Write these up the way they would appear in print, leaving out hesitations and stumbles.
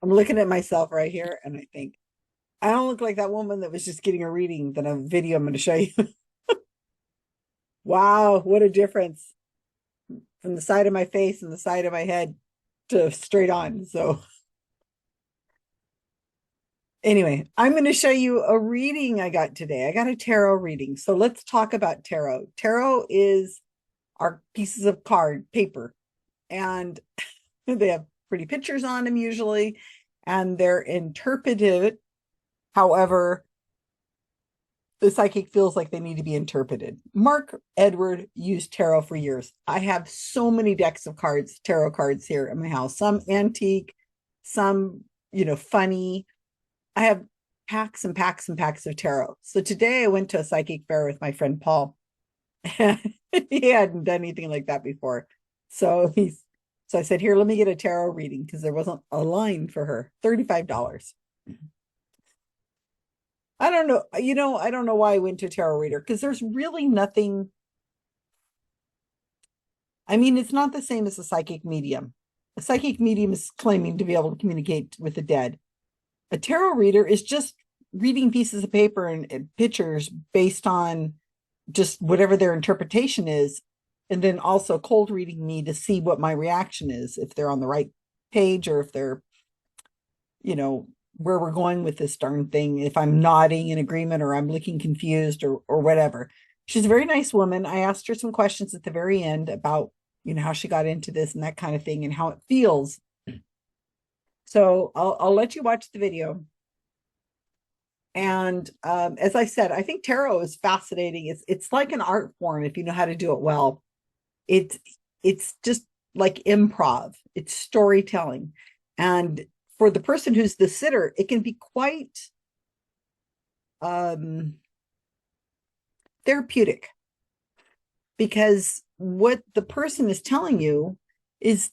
I'm looking at myself right here and I think, I don't look like that woman that was just getting a reading than a video I'm going to show you. Wow, what a difference from the side of my face and the side of my head to straight on. So, anyway, I'm going to show you a reading I got today. I got a tarot reading. So, let's talk about tarot. Tarot is our pieces of card paper, and they have pretty pictures on them usually, and they're interpreted. However, the psychic feels like they need to be interpreted. Mark Edward used tarot for years. I have so many decks of cards, tarot cards here in my house, some antique, some, funny. I have packs and packs and packs of tarot. So today I went to a psychic fair with my friend Paul. He hadn't done anything like that before. So I said, here, let me get a tarot reading because there wasn't a line for her. $35. I don't know. I don't know why I went to a tarot reader because there's really nothing. I mean, it's not the same as a psychic medium. A psychic medium is claiming to be able to communicate with the dead. A tarot reader is just reading pieces of paper and pictures based on just whatever their interpretation is. And then also cold reading me to see what my reaction is, if they're on the right page or if they're, where we're going with this darn thing, if I'm nodding in agreement or I'm looking confused or whatever. She's a very nice woman. I asked her some questions at the very end about, how she got into this and that kind of thing and how it feels. So I'll let you watch the video. And as I said, I think tarot is fascinating. It's like an art form if you know how to do it well. It's it's just like improv. It's storytelling. And for the person who's the sitter, it can be quite um, therapeutic because what the person is telling you is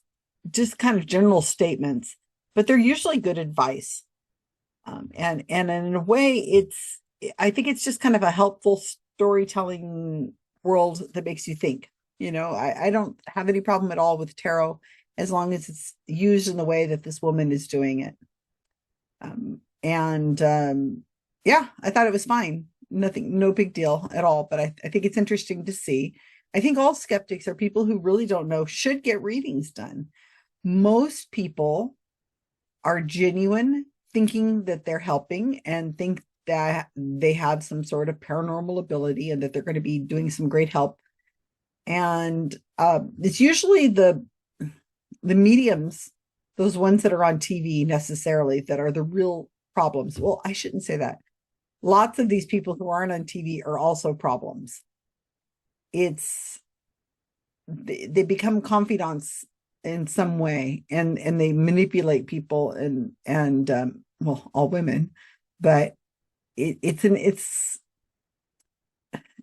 just kind of general statements, but they're usually good advice. And in a way, I think it's just kind of a helpful storytelling world that makes you think. I don't have any problem at all with tarot as long as it's used in the way that this woman is doing it. And yeah, I thought it was fine. Nothing, no big deal at all. But I think it's interesting to see. I think all skeptics are people who really don't know should get readings done. Most people are genuine, thinking that they're helping and think that they have some sort of paranormal ability and that they're going to be doing some great help. And it's usually the mediums, those ones that are on TV necessarily, that are the real problems. Well, I shouldn't say that. Lots of these people who aren't on TV are also problems. It's they become confidants in some way and they manipulate people and well, all women, but it's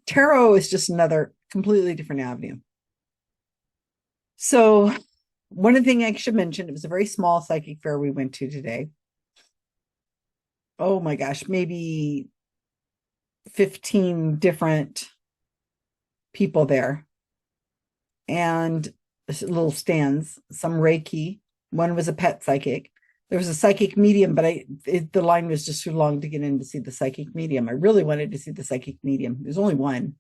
tarot is just another completely different avenue. So one of the things I should mention, it was a very small psychic fair we went to today. Oh my gosh, maybe 15 different people there and little stands, some Reiki. One was a pet psychic. There was a psychic medium, but the line was just too long to get in to see the psychic medium. I really wanted to see the psychic medium. There's only one.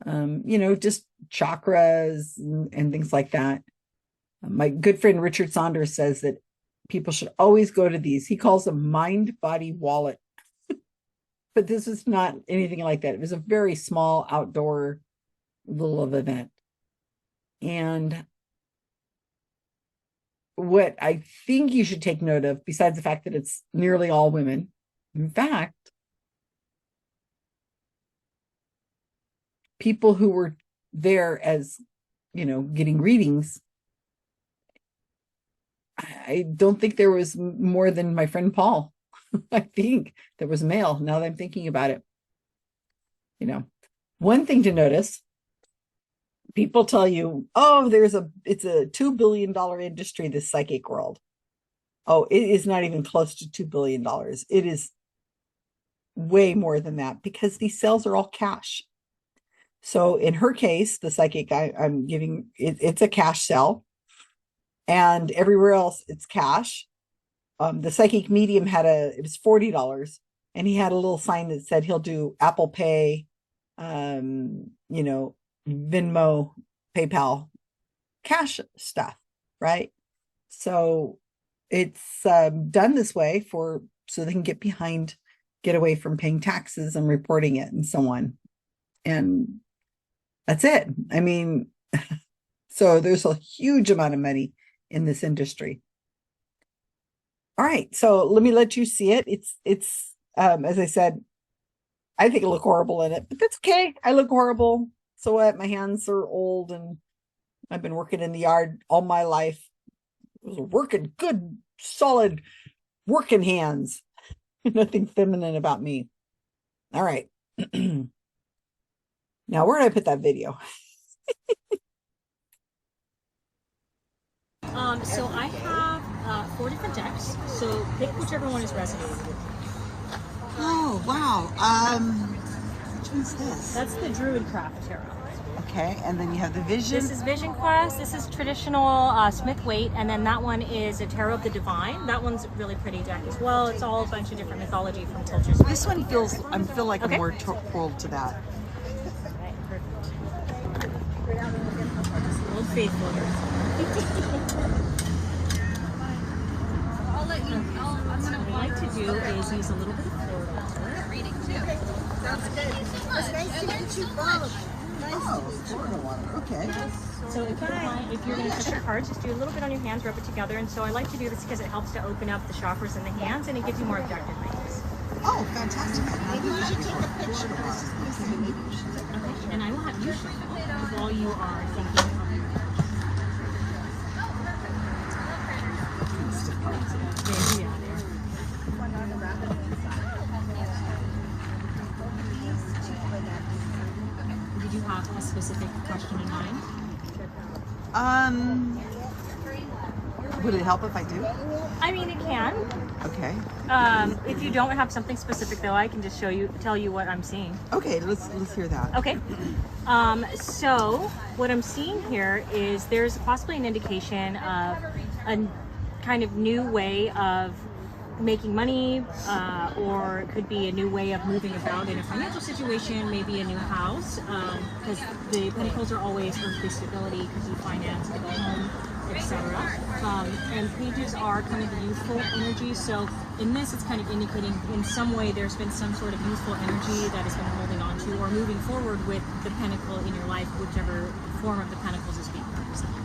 Just chakras and things like that. My good friend Richard Saunders says that people should always go to these. He calls them mind, body, wallet. But this is not anything like that. It was a very small outdoor little event. And what I think you should take note of, besides the fact that it's nearly all women, in fact, people who were there as, getting readings, I don't think there was more than my friend Paul. I think there was male, now that I'm thinking about it. One thing to notice, people tell you, oh, it's a $2 billion industry, this psychic world. Oh, it is not even close to $2 billion. It is way more than that because these sales are all cash. So in her case, the psychic I'm giving, it's a cash sell, and everywhere else it's cash. the psychic medium it was $40, and he had a little sign that said he'll do Apple Pay, Venmo, PayPal, cash stuff, right? So it's done this way so they can get away from paying taxes and reporting it and so on. And that's it. I mean, so there's a huge amount of money in this industry. All right, so let you see it. It's as I said, I think I look horrible in it, but that's okay. I look horrible. So what? My hands are old and I've been working in the yard all my life. I was working good, solid working hands. Nothing feminine about me. All right. Now, where did I put that video? So I have 4 different decks. So pick whichever one is resonating with you. Oh, wow. Which one's this? That's the Druidcraft Tarot. Okay, and then you have the Vision. This is Vision Quest. This is traditional Smith Waite, and then that one is a Tarot of the Divine. That one's a really pretty deck as well. It's all a bunch of different mythology from Tilcher's. This one I feel like I'm more pulled to that. Right, perfect. Old Faithful here. What I like to do is use a little bit of floral water. Reading too. Sounds good. It's nice to meet you both. Okay. So if you're going to touch your cards, just do a little bit on your hands, rub it together. And so I like to do this because it helps to open up the chakras in the hands and it gives you more objective readings. Oh, fantastic. Maybe we should take a picture of this. Okay. And I will have you shuffle while you are thinking of Did you have a specific question in mind? Would it help if I do? I mean, it can. Okay. If you don't have something specific, though, I can just tell you what I'm seeing. Okay, let's hear that. Okay. So what I'm seeing here is there's possibly an indication of a kind of new way of making money, or it could be a new way of moving about in a financial situation, maybe a new house, because the pentacles are always earthly stability, could be finance, could be home, etc. And pages are kind of the youthful energy, so in this it's kind of indicating in some way there's been some sort of youthful energy that has been holding on to or moving forward with the pentacle in your life, whichever form of the pentacles is being represented.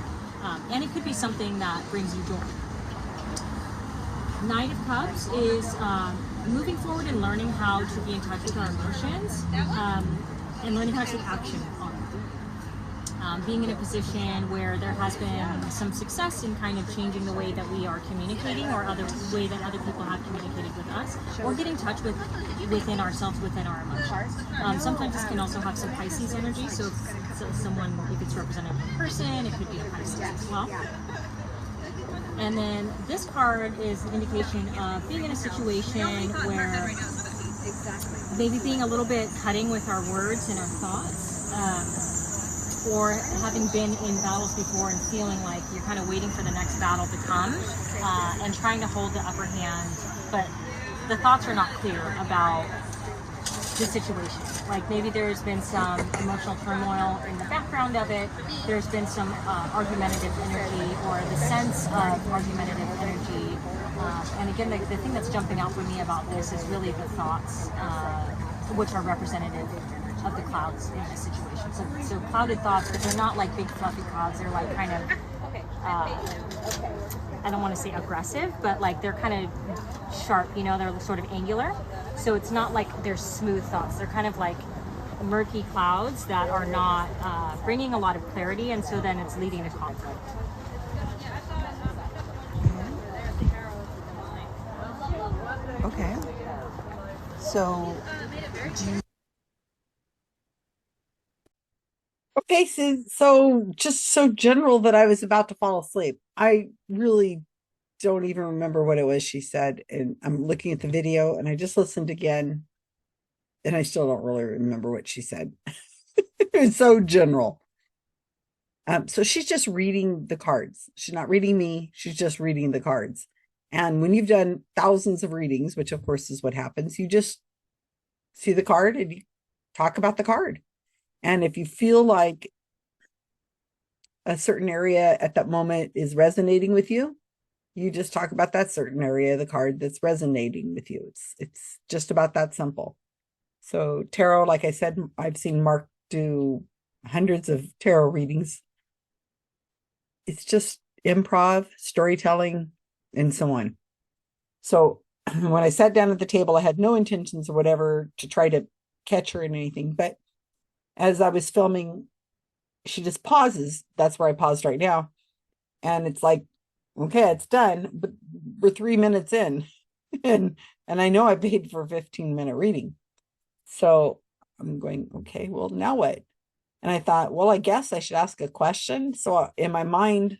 And it could be something that brings you joy. Knight of Cups is moving forward and learning how to be in touch with our emotions, and learning how to take action on it. Being in a position where there has been some success in kind of changing the way that we are communicating, or other way that other people have communicated with us, or getting in touch within ourselves, within our emotions. Sometimes this can also have some Pisces energy, so if it's represented in a person, it could be a Pisces as well. And then this card is an indication of being in a situation where maybe being a little bit cutting with our words and our thoughts, or having been in battles before and feeling like you're kind of waiting for the next battle to come, and trying to hold the upper hand, but the thoughts are not clear about the situation. Like maybe there's been some emotional turmoil in the background of it. There's been some argumentative energy, or the sense of argumentative energy. And again, the thing that's jumping out for me about this is really the thoughts, which are representative of the clouds in this situation. So clouded thoughts, but they're not like big fluffy clouds. They're like kind of, I don't want to say aggressive, but like they're kind of sharp, they're sort of angular. So it's not like they're smooth thoughts. They're kind of like murky clouds that are not bringing a lot of clarity, and so then it's leading to conflict. Okay. So, okay, so just so general that I was about to fall asleep. I really don't even remember what it was she said, and I'm looking at the video and I just listened again and I still don't really remember what she said. It was so general. So she's just reading the cards. She's not reading me, she's just reading the cards. And when you've done thousands of readings, which of course is what happens, you just see the card and you talk about the card. And if you feel like a certain area at that moment is resonating with you, you just talk about that certain area of the card that's resonating with you. It's just about that simple. So tarot, like I said, I've seen Mark do hundreds of tarot readings. It's just improv, storytelling, and so on. So when I sat down at the table, I had no intentions or whatever to try to catch her in anything. But as I was filming, she just pauses. That's where I paused right now. And it's like, okay, it's done, but we're 3 minutes in. and I know I paid for a 15-minute reading. So I'm going, okay, well, now what? And I thought, well, I guess I should ask a question. So in my mind,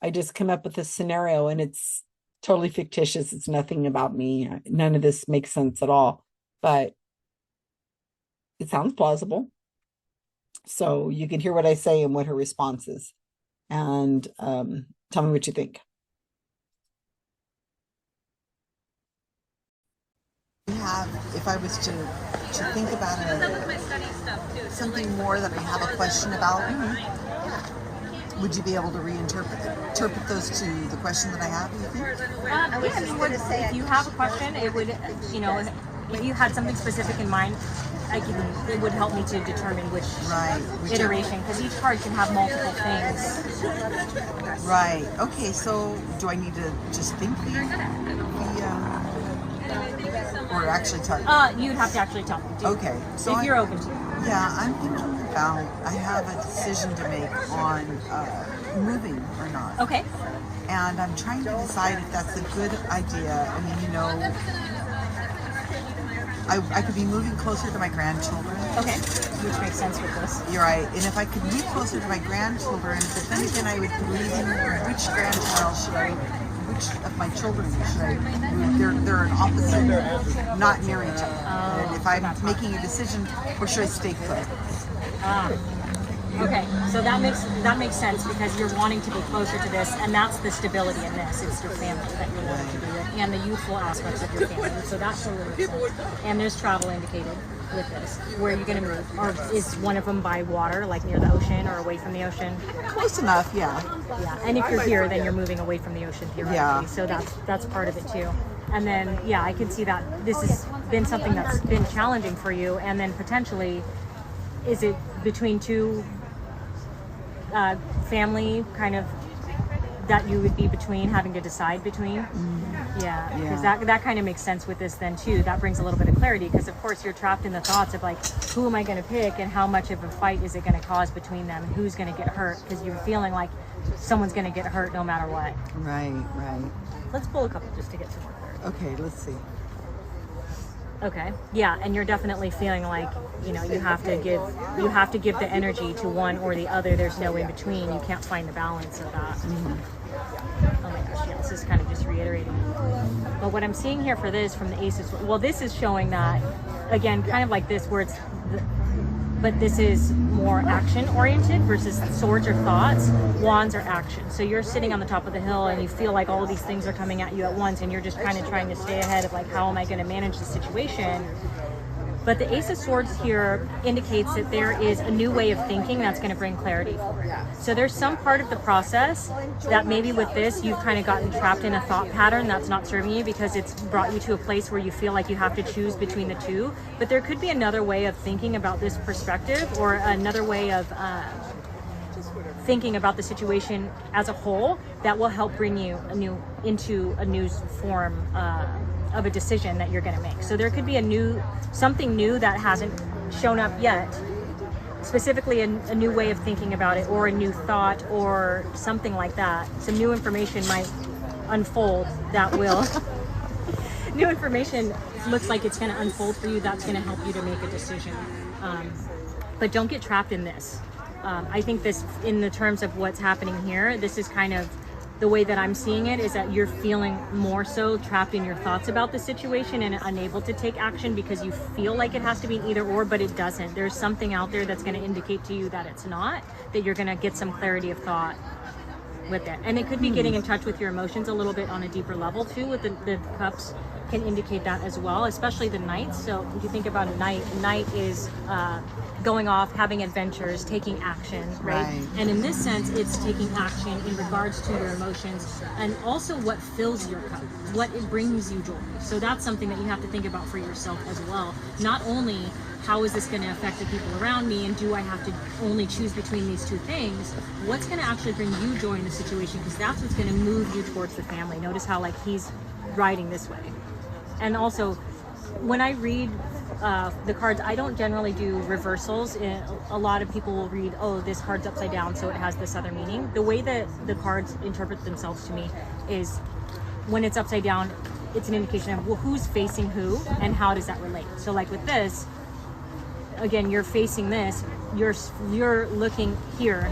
I just come up with this scenario, and it's totally fictitious. It's nothing about me. None of this makes sense at all, but it sounds plausible. So you can hear what I say and what her response is. And tell me what you think. If I was to think about something more that I have a question about, would you be able to interpret those to the question that I have, you think? If you have a question, it would, if you had something specific in mind, it would help me to determine which iteration, because each card can have multiple things. Right. Okay, so do I need to just think or actually talk? You'd have to actually tell me. Okay. So if you're open to it. Yeah, I'm thinking about, I have a decision to make on moving or not. Okay. And I'm trying to decide if that's a good idea. I mean, I could be moving closer to my grandchildren. Okay, which makes sense with this. You're right. And if I could move closer to my grandchildren, but then again, I would be leaving which grandchild should I, which of my children should I move? They're an opposite, not near each other. And if I'm making a decision, or should I stay put? Okay, so that makes sense, because you're wanting to be closer to this, and that's the stability in this. It's your family that you're wanting to be with, and the youthful aspects of your family. So that totally makes sense. And there's travel indicated with this. Where are you going to move? Or is one of them by water, like near the ocean or away from the ocean? Close enough, yeah. Yeah, and if you're here, then you're moving away from the ocean theoretically. Yeah. So that's part of it too. And then, yeah, I can see that this has been something that's been challenging for you, and then potentially, is it between two family kind of that you would be between, having to decide between? Yeah, because that kind of makes sense with this then too. That brings a little bit of clarity, because of course you're trapped in the thoughts of like, who am I going to pick, and how much of a fight is it going to cause between them, and who's going to get hurt, because you're feeling like someone's going to get hurt no matter what. Right. Let's pull a couple just to get some more clarity. Okay, let's see. Okay. Yeah, and you're definitely feeling like, you have to give the energy to one or the other. There's no in between. You can't find the balance of that. Oh my gosh, yeah, this is kind of just reiterating. But what I'm seeing here for this from the aces, well, this is showing that, again, kind of like this, where it's but this is more action oriented versus swords or thoughts. Wands are action. So you're sitting on the top of the hill and you feel like all of these things are coming at you at once, and you're just kind of trying to stay ahead of like, how am I going to manage the situation? But the Ace of Swords here indicates that there is a new way of thinking that's going to bring clarity. So there's some part of the process that maybe with this, you've kind of gotten trapped in a thought pattern that's not serving you, because it's brought you to a place where you feel like you have to choose between the two. But there could be another way of thinking about this perspective, or another way of thinking about the situation as a whole that will help bring you into a new form of a decision that you're going to make. So there could be something new that hasn't shown up yet, specifically a new way of thinking about it, or a new thought, or something like that. Some new information might unfold that will new information looks like it's going to unfold for you, that's going to help you to make a decision. But don't get trapped in this. I think this, in the terms of what's happening here, this is kind of the way that I'm seeing it, is that you're feeling more so trapped in your thoughts about the situation and unable to take action, because you feel like it has to be an either or, but it doesn't. There's something out there that's going to indicate to you that it's not, that you're going to get some clarity of thought with it. And it could be getting in touch with your emotions a little bit on a deeper level too, with the cups can indicate that as well, especially the knights. So if you think about a knight is going off, having adventures, taking action, right? And in this sense, it's taking action in regards to your emotions and also what fills your cup, what it brings you joy. So that's something that you have to think about for yourself as well. Not only how is this going to affect the people around me, and do I have to only choose between these two things? What's going to actually bring you joy in the situation? Because that's what's going to move you towards the family. Notice how like he's riding this way. And also, when I read the cards, I don't generally do reversals. A lot of people will read, oh, this card's upside down, so it has this other meaning. The way that the cards interpret themselves to me is when it's upside down, it's an indication of, well, who's facing who and how does that relate? So like with this, again, you're facing this, you're looking here,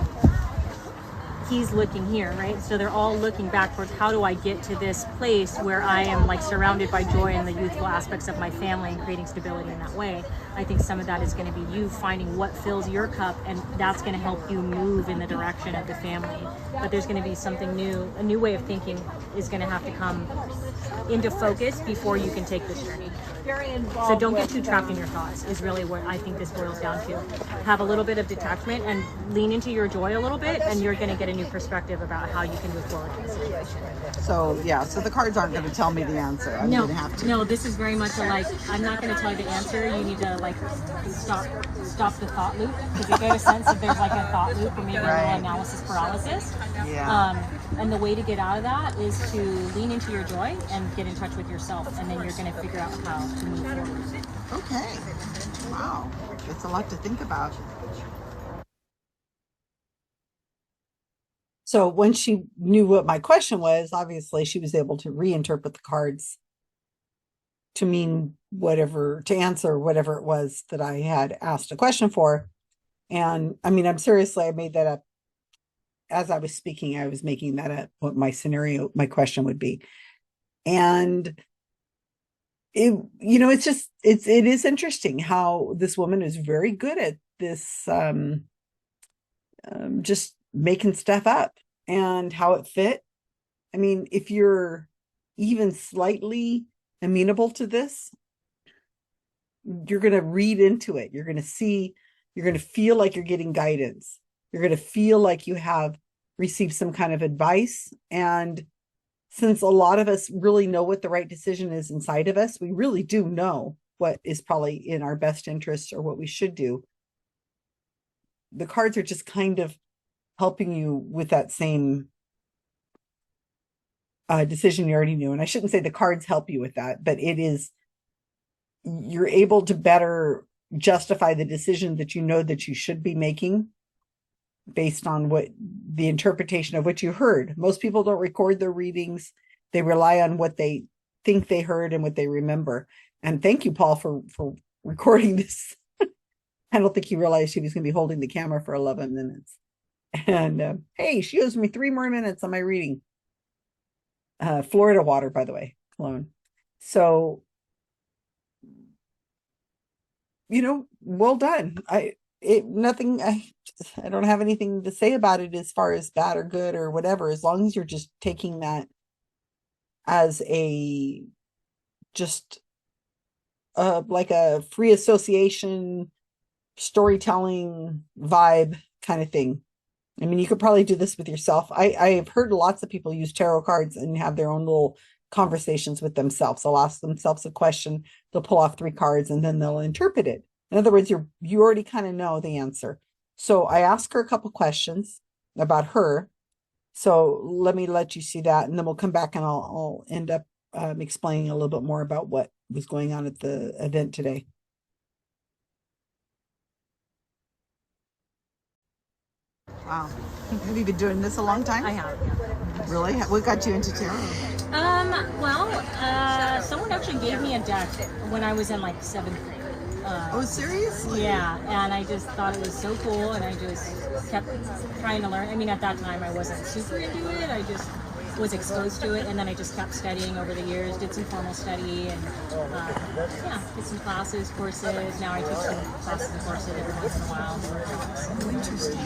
he's looking here, right? So they're all looking back towards, how do I get to this place where I am like surrounded by joy and the youthful aspects of my family and creating stability in that way. I think some of that is going to be you finding what fills your cup, and that's going to help you move in the direction of the family. But there's going to be something new, a new way of thinking is going to have to come into focus before you can take this journey. So don't get too trapped in your thoughts is really what I think this boils down to. Have a little bit of detachment and lean into your joy a little bit, and you're going to get a new perspective about how you can move forward in the situation. So yeah, so the cards aren't going to tell me the answer. I'm going to have to. No, this is very much a like, I'm not going to tell you the answer. You need to like stop the thought loop, because you get a sense if there's like a thought loop or maybe a little analysis paralysis. Yeah. And the way to get out of that is to lean into your joy and get in touch with yourself, and then you're going to figure out how to move forward. Okay. Wow. It's a lot to think about. So when she knew what my question was, obviously she was able to reinterpret the cards to mean whatever, to answer whatever it was that I had asked a question for. And I mean, I'm seriously, I made that up as I was speaking. I was making that up, what my scenario, my question would be. And it, you know, it's just, it is interesting how this woman is very good at this, just making stuff up and how it fit. I mean, if you're even slightly amenable to this, you're going to read into it. You're going to see, you're going to feel like you're getting guidance. You're going to feel like you have received some kind of advice. And since a lot of us really know what the right decision is inside of us, we really do know what is probably in our best interest or what we should do. The cards are just kind of helping you with that same decision you already knew. And I shouldn't say the cards help you with that, but it is, you're able to better justify the decision that you know that you should be making based on what the interpretation of what you heard. Most people don't record their readings. They rely on what they think they heard and what they remember. And thank you, Paul, for recording this. I don't think he realized he was going to be holding the camera for 11 minutes. And hey, she owes me 3 more minutes on my reading. Florida water, by the way, cologne. So, you know, well done. I don't have anything to say about it as far as bad or good or whatever, as long as you're just taking that as a, just like a free association, storytelling vibe kind of thing. I mean, you could probably do this with yourself. I've heard lots of people use tarot cards and have their own little conversations with themselves. They'll ask themselves a question, they'll pull off 3 cards, and then they'll interpret it. In other words, you already kind of know the answer. So I asked her a couple questions about her. So let you see that, and then we'll come back and I'll end up explaining a little bit more about what was going on at the event today. Wow. Have you been doing this a long time? I have, yeah. Really? What got you into tarot? Well, someone actually gave me a deck when I was in like 7th grade. Oh, seriously? Yeah, and I just thought it was so cool, and I just kept trying to learn. I mean, at that time, I wasn't super into it. I just was exposed to it, and then I just kept studying over the years, did some formal study, and yeah, did some classes, courses. Now I teach some classes and courses every once in a while. Oh, interesting.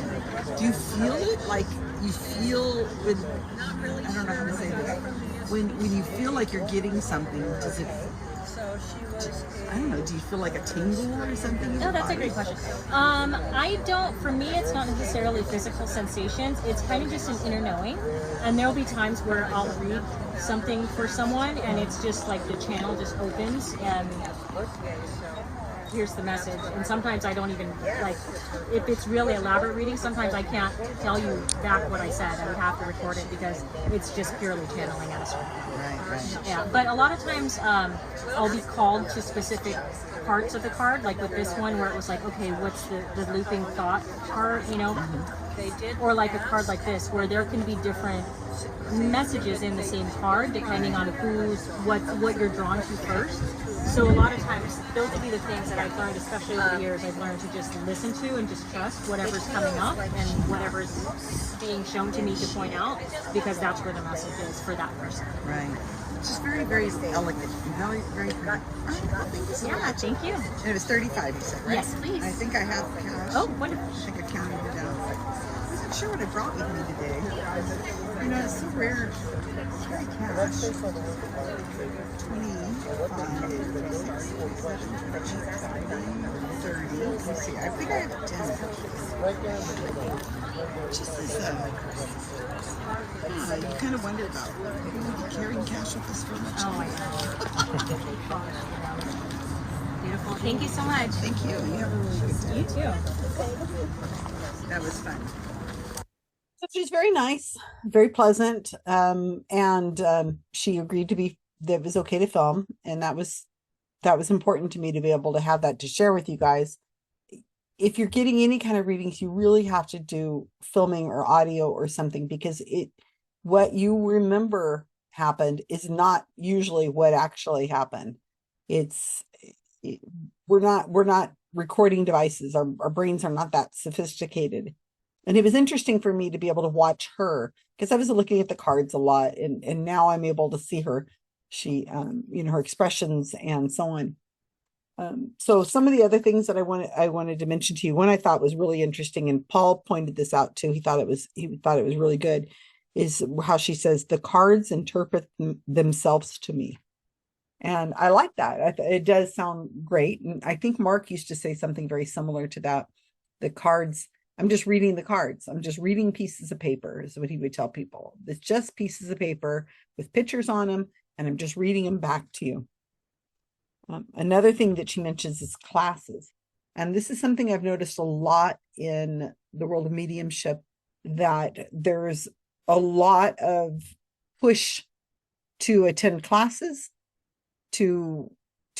Do you feel it? Like you feel when, I don't know how to say this. When you feel like you're getting something, does it, I don't know, do you feel like a tingle or something? No, that's a great question. I don't, for me, it's not necessarily physical sensations. It's kind of just an inner knowing. And there'll be times where I'll read something for someone and it's just like the channel just opens and here's the message. And sometimes I don't even, like, if it's really elaborate reading, sometimes I can't tell you back what I said. I would have to record it because it's just purely channeling at a certain point. Right. Yeah, but a lot of times I'll be called to specific parts of the card, like with this one where it was like, okay, what's the looping thought part, you know? Or like a card like this where there can be different messages in the same card depending on what you're drawn to first. So a lot of times those would be the things that I've learned, especially over the years. I've learned to just listen to and just trust whatever's coming up and whatever's being shown to me to point out, because that's where the message is for that person. Right. It's just very, very elegant. Very, very pretty. All right, well, thank you so Yeah, much. thank you. And it was 35, you said, right? Yes, please. I think I have cash. Oh, wonderful. I think I counted it out. I wasn't sure what I brought with me today. You know, it's so rare. It's very cash. 30. Let's see. I think I have 10. Just as you kind of wonder about, maybe we'll be carrying cash with us for much Oh my longer. God. Beautiful. Thank you so much. Thank you. You have a really good day. You too. That was fun. So she's very nice, very pleasant, and she agreed to be that it was okay to film, and that was important to me to be able to have that to share with you guys. If you're getting any kind of readings, you really have to do filming or audio or something, because what you remember happened is not usually what actually happened. We're not recording devices. Our brains are not that sophisticated. And it was interesting for me to be able to watch her, because I was looking at the cards a lot, and now I'm able to see her. She, her expressions and so on. So some of the other things that I wanted to mention to you, one I thought was really interesting, and Paul pointed this out too. He thought it was really good, is how she says the cards interpret themselves to me. And I like that. It does sound great. And I think Mark used to say something very similar to that. The cards, I'm just reading the cards. I'm just reading pieces of paper, is what he would tell people. It's just pieces of paper with pictures on them, and I'm just reading them back to you. Another thing that she mentions is classes. And this is something I've noticed a lot in the world of mediumship, that there's a lot of push to attend classes, to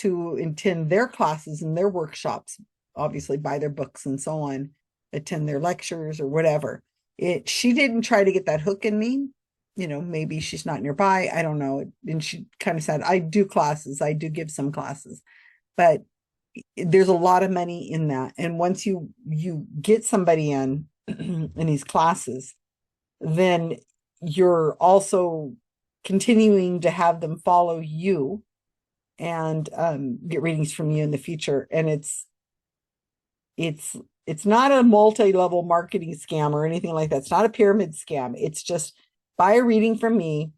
attend their classes and their workshops, obviously buy their books and so on, attend their lectures or whatever. She didn't try to get that hook in me. Maybe she's not nearby. I don't know. And she kind of said, I do classes. I do give some classes, but there's a lot of money in that. And once you get somebody in these classes, then you're also continuing to have them follow you and get readings from you in the future. And it's not a multi-level marketing scam or anything like that. It's not a pyramid scam. It's just buy a reading from me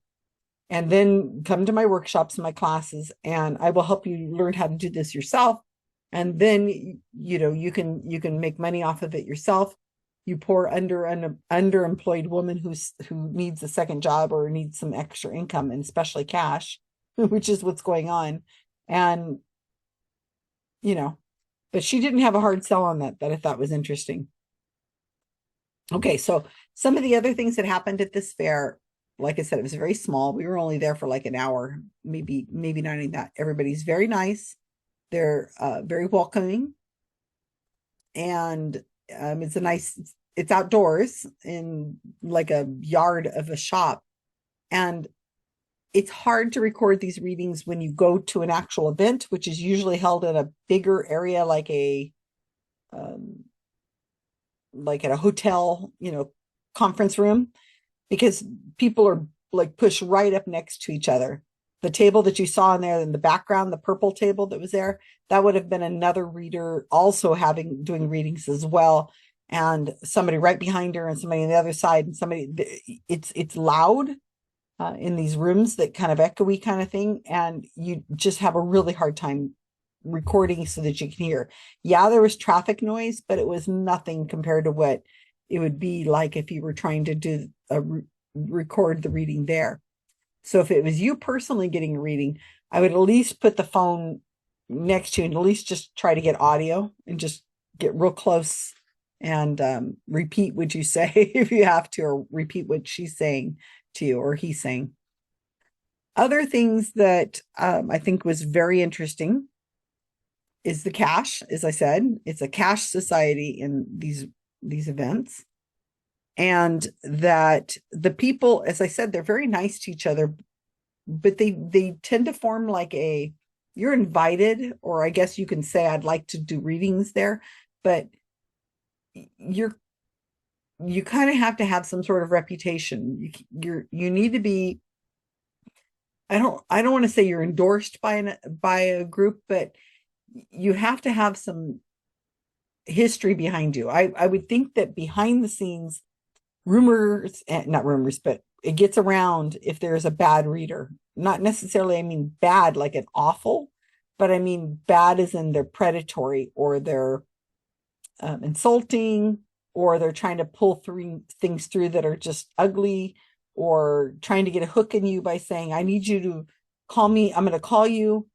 and then come to my workshops and my classes, and I will help you learn how to do this yourself. And then, you can make money off of it yourself. You poor underemployed woman who needs a second job or needs some extra income, and especially cash, which is what's going on. And, but she didn't have a hard sell on that I thought was interesting. Okay, so some of the other things that happened at this fair, like I said, it was very small. We were only there for like an hour, maybe not even that. Everybody's very nice. They're very welcoming. And it's outdoors in like a yard of a shop. And it's hard to record these readings when you go to an actual event, which is usually held in a bigger area, like at a hotel, conference room, because people are like pushed right up next to each other. The table that you saw in there in the background, the purple table that was there, that would have been another reader also doing readings as well. And somebody right behind her and somebody on the other side and it's loud in these rooms, that kind of echoey kind of thing. And you just have a really hard time recording so that you can hear. Yeah, there was traffic noise, but it was nothing compared to what it would be like if you were trying to record the reading there. So if it was you personally getting a reading, I would at least put the phone next to you and at least just try to get audio and just get real close and repeat what you say if you have to, or repeat what she's saying to you or he's saying. Other things that I think was very interesting is the cash. As I said, it's a cash society in these events. And that the people, as I said, they're very nice to each other, but they tend to form like you're invited, or I guess you can say, I'd like to do readings there, but you kind of have to have some sort of reputation. You need to be, I don't want to say you're endorsed by a group, but you have to have some history behind you. I would think that behind the scenes, not rumors, but it gets around if there's a bad reader. Not necessarily, I mean bad like an awful, but I mean bad as in they're predatory, or they're insulting, or they're trying to pull things through that are just ugly, or trying to get a hook in you by saying, I need you to call me, I'm going to call you,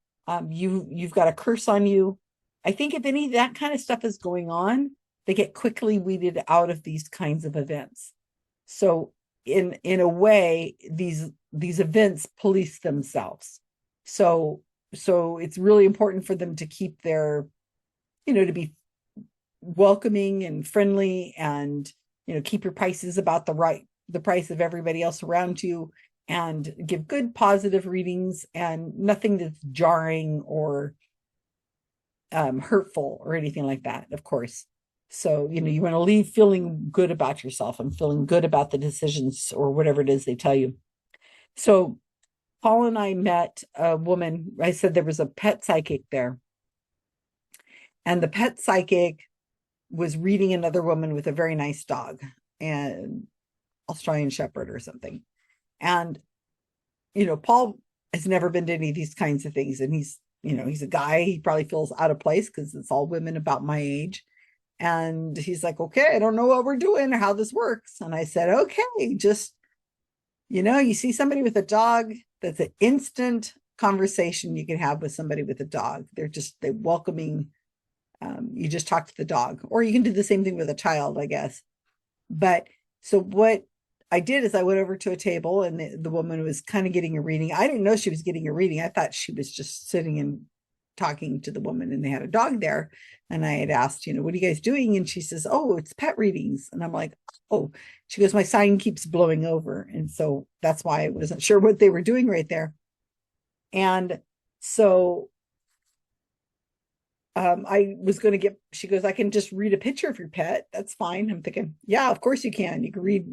you've got a curse on you. I think if any of that kind of stuff is going on, they get quickly weeded out of these kinds of events. So in a way, these events police themselves. So it's really important for them to keep their, to be welcoming and friendly, and, keep your prices about the price of everybody else around you, and give good positive readings and nothing that's jarring or hurtful or anything like that, of course. So, you want to leave feeling good about yourself and feeling good about the decisions or whatever it is they tell you. So Paul and I met a woman. I said there was a pet psychic there. And the pet psychic was reading another woman with a very nice dog, and Australian Shepherd or something. And, Paul has never been to any of these kinds of things. And he's a guy, he probably feels out of place because it's all women about my age. And he's like, okay, I don't know what we're doing or how this works. And I said, okay, just, you see somebody with a dog, that's an instant conversation you can have with somebody with a dog. They're welcoming. You just talk to the dog, or you can do the same thing with a child, I guess. But so what I did is I went over to a table, and the woman was kind of getting a reading. I didn't know she was getting a reading. I thought she was just sitting and talking to the woman, and they had a dog there. And I had asked, what are you guys doing? And she says, oh, it's pet readings. And I'm like, oh, she goes, my sign keeps blowing over. And so that's why I wasn't sure what they were doing right there. And so I was going to she goes, I can just read a picture of your pet. That's fine. I'm thinking, yeah, of course you can. You can read.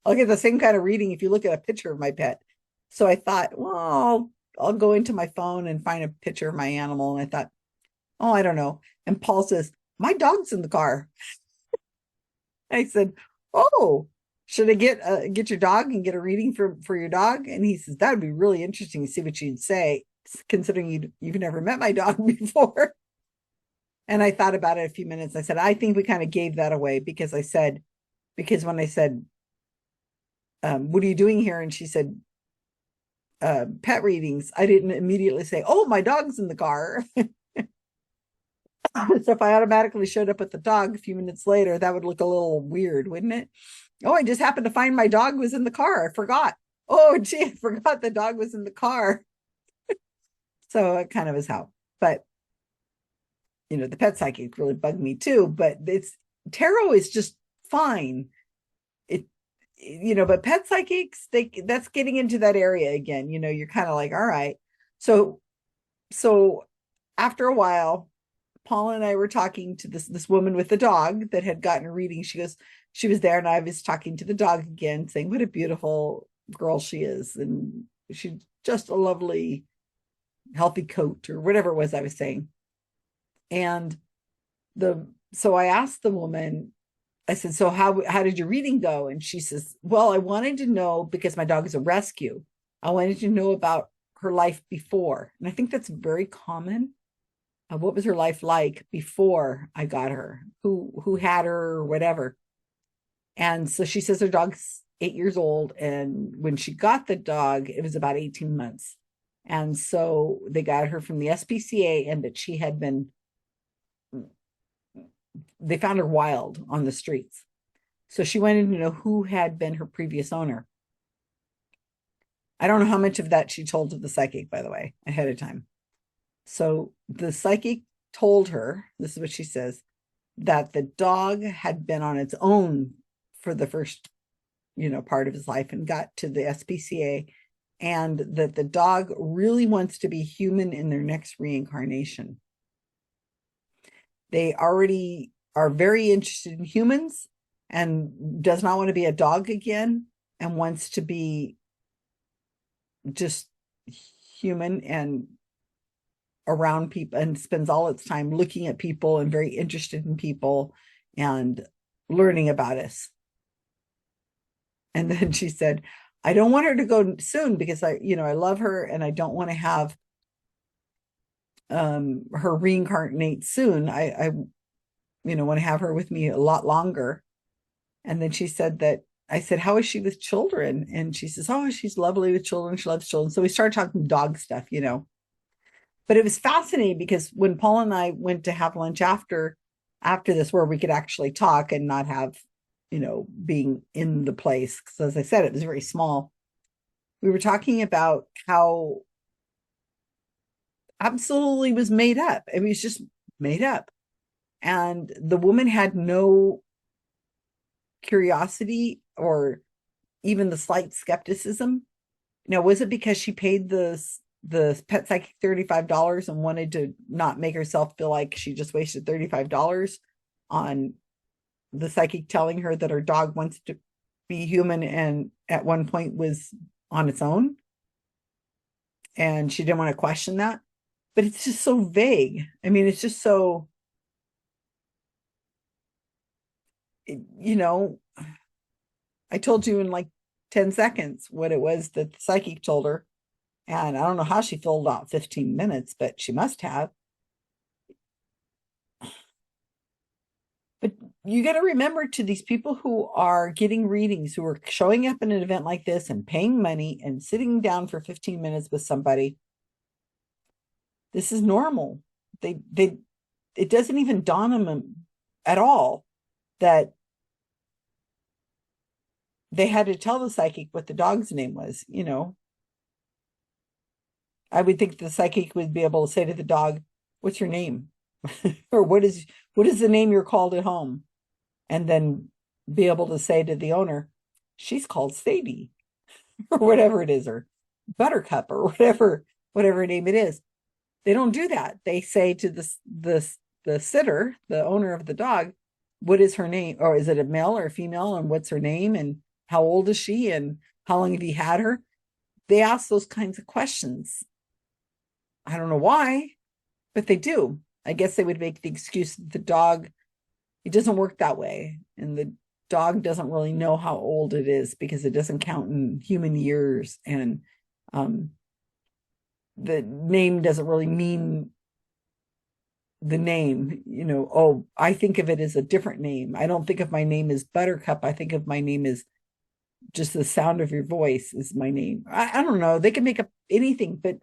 I'll get the same kind of reading if you look at a picture of my pet. So I thought, well, I'll go into my phone and find a picture of my animal. And I thought, oh, I don't know. And Paul says, my dog's in the car. I said, oh, should I get your dog and get a reading for your dog? And he says, that would be really interesting to see what you'd say, considering you've never met my dog before. And I thought about it a few minutes. I said, I think we kind of gave that away, because when I said, what are you doing here? And she said, pet readings, I didn't immediately say, oh, my dog's in the car. So if I automatically showed up with the dog a few minutes later, that would look a little weird, wouldn't it? Oh, I just happened to find my dog was in the car. I forgot. Oh, gee, I forgot the dog was in the car. So it kind of is how. But, the pet psychic really bugged me too. But tarot is just fine. But pet psychics, that's getting into that area again. You're kind of like, all right. So after a while, Paula and I were talking to this woman with the dog that had gotten a reading. She goes, she was there, and I was talking to the dog again, saying what a beautiful girl she is, and she's just a lovely, healthy coat, or whatever it was I was saying. And so I asked the woman, I said, so how did your reading go? And she says, well, I wanted to know, because my dog is a rescue, I wanted to know about her life before. And I think that's very common. What was her life like before I got her? Who had her, or whatever. And so she says her dog's 8 years old, and when she got the dog, it was about 18 months. And so they got her from the SPCA, and that she had been, they found her wild on the streets. So she wanted to know who had been her previous owner. I don't know how much of that she told to the psychic, by the way, ahead of time. So the psychic told her, this is what she says, that the dog had been on its own for the first, part of his life, and got to the SPCA, and that the dog really wants to be human in their next reincarnation. They already are very interested in humans, and does not want to be a dog again, and wants to be just human and around people, and spends all its time looking at people and very interested in people and learning about us. And then she said, I don't want her to go soon, because I love her, and I don't want to have her reincarnate soon. I want to have her with me a lot longer. And then she said that, I said, how is she with children? And she says, oh, she's lovely with children. She loves children. So we started talking dog stuff, But it was fascinating, because when Paul and I went to have lunch after this, where we could actually talk and not have, being in the place, because as I said, it was very small. We were talking about how absolutely was made up. I mean, it's just made up. And the woman had no curiosity or even the slight skepticism. Was it because she paid the pet psychic $35 and wanted to not make herself feel like she just wasted $35 on the psychic telling her that her dog wants to be human, and at one point was on its own, and she didn't want to question that? But it's just so vague. I mean, it's just so, I told you in like 10 seconds what it was that the psychic told her. And I don't know how she filled out 15 minutes, but she must have. But you got to remember, to these people who are getting readings, who are showing up in an event like this and paying money and sitting down for 15 minutes with somebody, this is normal. It doesn't even dawn on them at all that they had to tell the psychic what the dog's name was. I would think the psychic would be able to say to the dog, what's your name? Or what is the name you're called at home? And then be able to say to the owner, she's called Sadie, or whatever it is, or Buttercup, or whatever name it is. They don't do that. They say to the sitter, the owner of the dog, what is her name? Or is it a male or a female? And what's her name? And how old is she? And how long have you had her? They ask those kinds of questions. I don't know why, but they do. I guess they would make the excuse that the dog, it doesn't work that way. And the dog doesn't really know how old it is, because it doesn't count in human years. And the name doesn't really mean the name. I think of it as a different name. I don't think of my name as Buttercup. I think of my name as just the sound of your voice is my name. I don't know. They can make up anything, but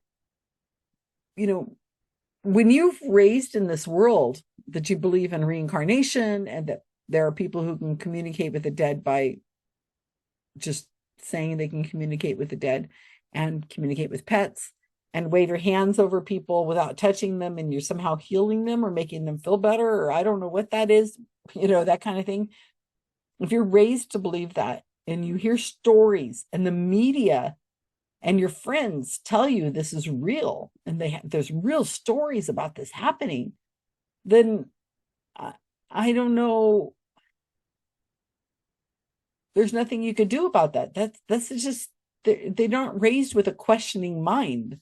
when you've raised in this world that you believe in reincarnation, and that there are people who can communicate with the dead by just saying they can communicate with the dead, and communicate with pets, and wave your hands over people without touching them, and you're somehow healing them or making them feel better, or I don't know what that is, that kind of thing. If you're raised to believe that, and you hear stories, and the media and your friends tell you this is real, and there's real stories about this happening, then I, I don't know. There's nothing you could do about that. That's just they're not raised with a questioning mind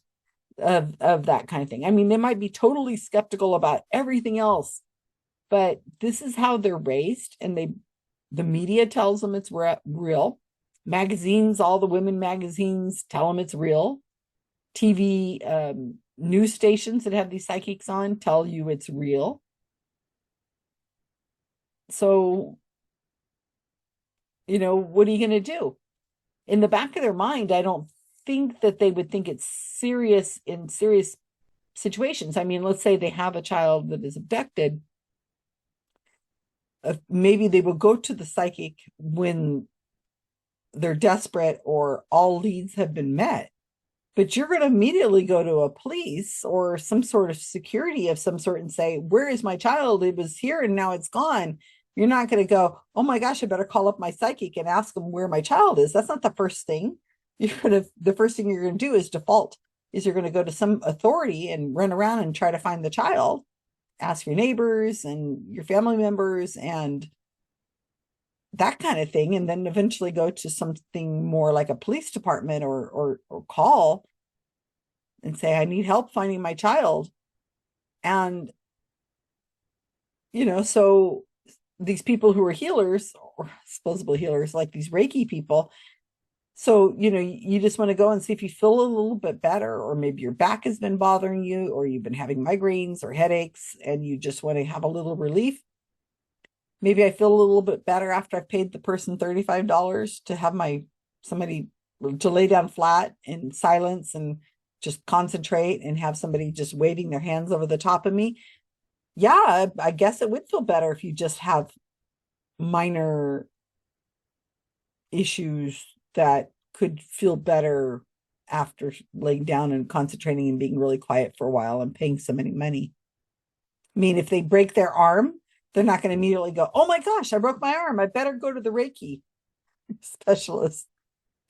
of that kind of thing. I mean, they might be totally skeptical about everything else, but this is how they're raised, and the media tells them it's real. Magazines, all the women magazines tell them it's real. TV news stations that have these psychics on tell you it's real. So, what are you going to do? In the back of their mind, I don't think that they would think it's serious in serious situations. I mean, let's say they have a child that is abducted. Maybe they will go to the psychic when they're desperate or all leads have been met. But you're going to immediately go to a police or some sort of security of some sort and say, where is my child? It was here and now it's gone. You're not going to go, oh my gosh, I better call up my psychic and ask them where my child is. That's not the first thing. The first thing you're going to do is default, is you're going to go to some authority and run around and try to find the child, ask your neighbors and your family members and that kind of thing, and then eventually go to something more like a police department or call and say, I need help finding my child. And so these people who are healers or supposable healers, like these Reiki people, so you just want to go and see if you feel a little bit better, or maybe your back has been bothering you, or you've been having migraines or headaches and you just want to have a little relief. Maybe I feel a little bit better after I've paid the person $35 to have somebody to lay down flat in silence and just concentrate and have somebody just waving their hands over the top of me. Yeah, I guess it would feel better if you just have minor issues that could feel better after laying down and concentrating and being really quiet for a while and paying so many money. I mean, if they break their arm, they're not going to immediately go, oh my gosh, I broke my arm. I better go to the Reiki specialist.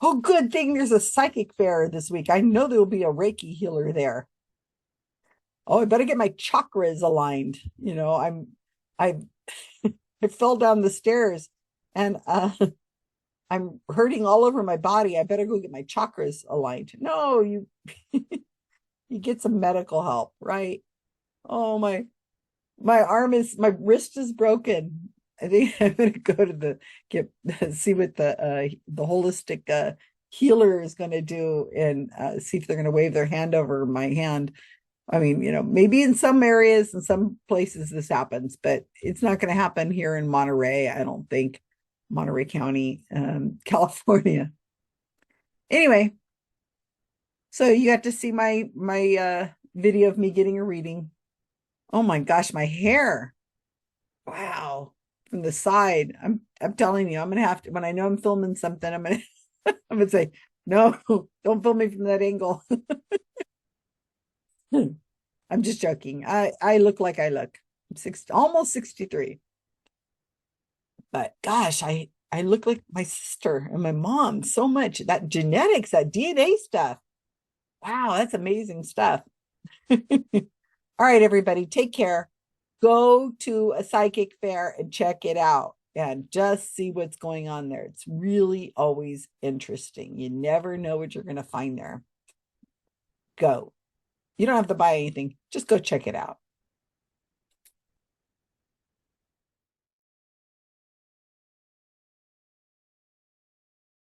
Oh, good thing there's a psychic fair this week. I know there will be a Reiki healer there. Oh, I better get my chakras aligned. I I fell down the stairs and I'm hurting all over my body. I better go get my chakras aligned. No, you you get some medical help, right? Oh, my wrist is broken. I think I'm gonna go to see what the holistic healer is gonna do and see if they're gonna wave their hand over my hand. I mean, maybe in some areas and some places this happens, but it's not gonna happen here in Monterey, I don't think. Monterey County, California. Anyway, so you got to see my video of me getting a reading. Oh my gosh, my hair. Wow. From the side. I'm telling you, I'm gonna have to, when I know I'm filming something, I'm gonna say, no, don't film me from that angle. I'm just joking. I look like I look. I'm almost 63. But gosh, I look like my sister and my mom so much. That genetics, that DNA stuff. Wow, that's amazing stuff. All right, everybody, take care. Go to a psychic fair and check it out and just see what's going on there. It's really always interesting. You never know what you're going to find there. Go. You don't have to buy anything. Just go check it out.